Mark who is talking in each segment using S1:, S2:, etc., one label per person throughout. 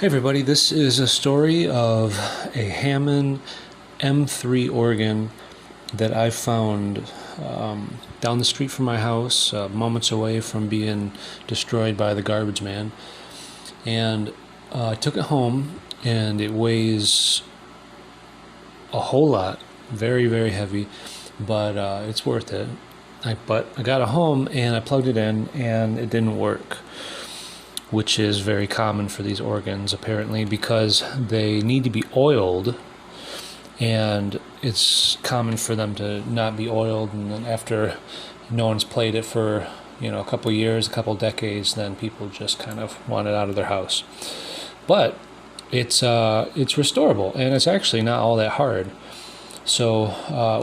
S1: Hey everybody, this is a story of a Hammond M3 organ that I found down the street from my house, moments away from being destroyed by the garbage man. And I took it home, and it weighs a whole lot, very, very heavy, but it's worth it. But I got it home, and I plugged it in, and it didn't work, which is very common for these organs apparently because they need to be oiled, and it's common for them to not be oiled, and then after no one's played it for a couple years, a couple decades, then people just kind of want it out of their house. But it's restorable, and it's actually not all that hard. So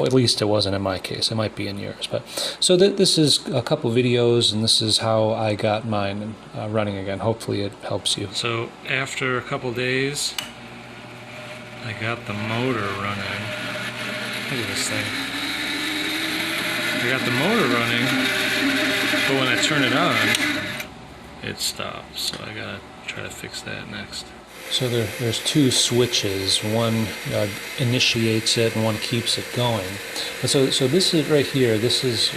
S1: at least it wasn't in my case. It might be in yours. But so this is a couple videos, and this is how I got mine running again. Hopefully it helps you. So after a couple days, I got the motor running. Look at this thing. I got the motor running, but when I turn it on, it stops. So I gotta try to fix that next. So there's two switches. One initiates it, and one keeps it going. And so this is right here. This is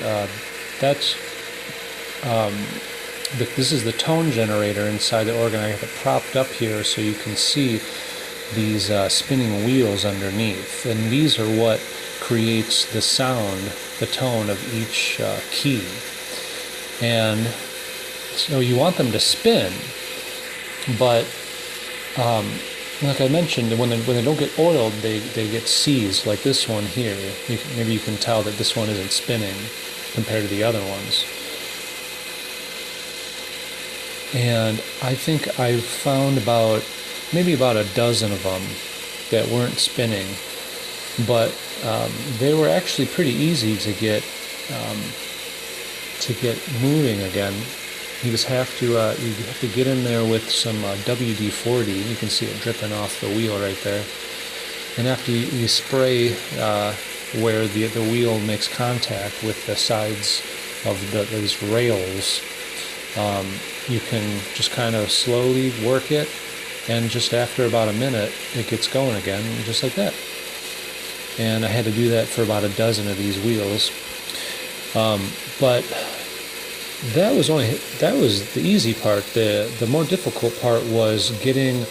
S1: this is the tone generator inside the organ. I have it propped up here so you can see these spinning wheels underneath, and these are what creates the sound, the tone of each key. And so you want them to spin, but like I mentioned, when they don't get oiled, they get seized, like this one here. Maybe you can tell that this one isn't spinning compared to the other ones. And I think I found maybe about a dozen of them that weren't spinning, but they were actually pretty easy to get moving again. You just have to get in there with some WD-40. You can see it dripping off the wheel right there. And after you spray where the wheel makes contact with the sides of these rails, you can just kind of slowly work it, and just after about a minute, it gets going again, just like that. And I had to do that for about a dozen of these wheels. But that was the easy part. The more difficult part was getting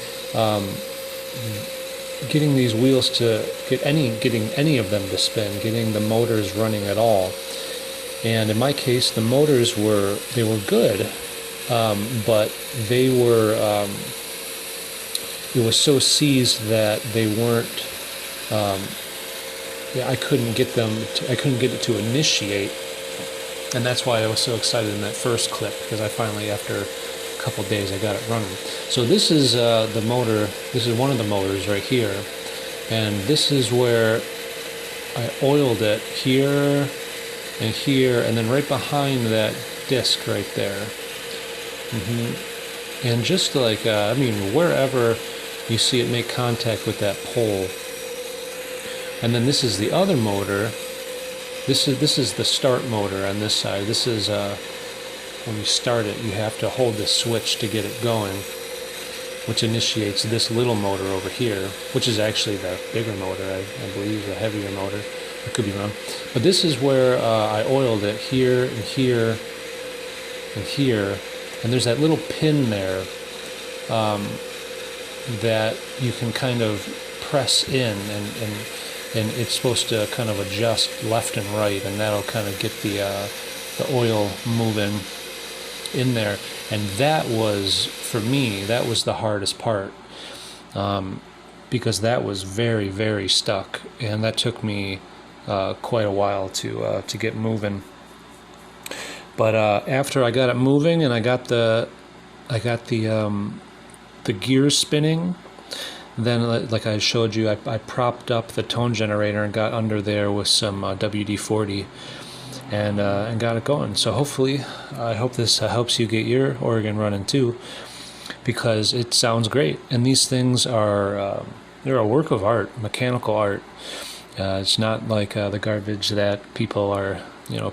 S1: these wheels to getting any of them to spin, getting the motors running at all. And in my case, the motors were good, but they were it was so seized that they weren't. I couldn't get it to initiate. And that's why I was so excited in that first clip, because I finally, after a couple days, I got it running. So this is the motor. This is one of the motors right here, and this is where I oiled it here and here, and then right behind that disc right there. And just like wherever you see it make contact with that pole. And then this is the other motor. This is the start motor on this side. This is when you start it, you have to hold the switch to get it going, which initiates this little motor over here, which is actually the bigger motor, I believe, the heavier motor. I could be wrong. But this is where I oiled it here and here and here, and there's that little pin there that you can kind of press in, and it's supposed to kind of adjust left and right, and that'll kind of get the oil moving in there. And that was, for me, that was the hardest part, because that was very, very stuck, and that took me quite a while to get moving. But after I got it moving, and I got the gears spinning, then, like I showed you, I propped up the tone generator and got under there with some WD-40 and got it going. So hopefully, I hope this helps you get your organ running too, because it sounds great. And these things are they're a work of art, mechanical art. It's not like the garbage that people are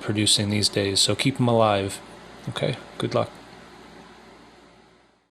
S1: producing these days. So keep them alive. Okay, good luck.